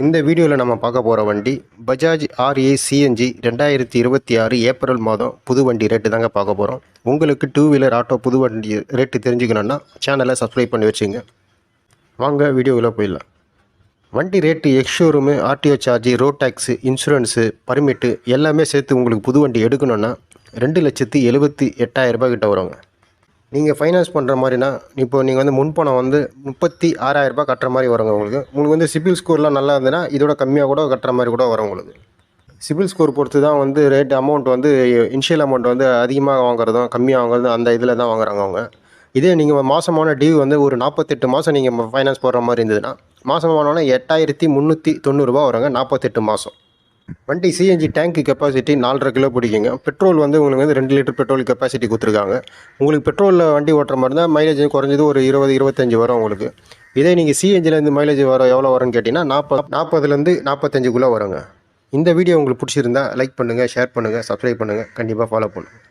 இந்த வீடியோவில் நம்ம பார்க்க போகிற வண்டி பஜாஜ் RA CNG 2026 ஏப்ரல் மாதம் புது வண்டி ரேட்டு தாங்க பார்க்க போகிறோம். உங்களுக்கு டூ வீலர் ஆட்டோ புது வண்டி ரேட்டு தெரிஞ்சுக்கணுன்னா சேனலை சப்ஸ்கிரைப் பண்ணி வச்சுங்க. வாங்க வீடியோவில் போயிடலாம். வண்டி rate ex showroom, RTO charge, road tax, insurance, permit எல்லாமே சேர்த்து உங்களுக்கு புது வண்டி எடுக்கணுன்னா 2,78,000 கிட்ட வருங்க. நீங்கள் ஃபைனான்ஸ் பண்ணுற மாதிரினா இப்போ நீங்கள் வந்து முன்பணம் வந்து 36,000 கட்டுற மாதிரி வருங்க. உங்களுக்கு வந்து சிபில் ஸ்கோர்லாம் நல்லா இருந்ததுன்னா இதோட கம்மியாக கூட கட்டுற மாதிரி கூட வரும். உங்களுக்கு சிபில் ஸ்கோர் பொறுத்து தான் வந்து ரேட் அமௌண்ட் வந்து இனிஷியல் அமௌண்ட் வந்து அதிகமாக வாங்குறதும் கம்மியாக வாங்குறதும் அந்த இதில் தான் வாங்குறாங்க அவங்க. இதே நீங்கள் மாதமான டியூ வந்து ஒரு 48 மாதம் நீங்கள் ஃபைனான்ஸ் போடுற மாதிரி இருந்ததுன்னா மாதமானோன்னா 8,390 வருங்க. 48 மாதம். வண்டி சிஎன்ஜி டேங்க் கெப்பாசிட்டி 4.5 கிலோ பிடிக்குங்க. பெட்ரோல் வந்து உங்களுக்கு வந்து 2 லிட்டர் பெட்ரோல் கெப்பாசிட்டி கொடுத்துருக்காங்க. உங்களுக்கு பெட்ரோலில் வண்டி ஓட்டுற மாதிரி இருந்தால் மைலேஜ் குறைஞ்சது ஒரு 20-25 வரும் உங்களுக்கு. இதே நீங்கள் சிஎன்ஜிலேருந்து மைலேஜ் எவ்வளோ வரும்னு கேட்டிங்கன்னா 40-45 வருங்க. இந்த வீடியோ உங்களுக்கு பிடிச்சிருந்தா லைக் பண்ணுங்கள், ஷேர் பண்ணுங்கள், சப்ஸ்கிரைப் பண்ணுங்கள், கண்டிப்பாக ஃபாலோ பண்ணுங்கள்.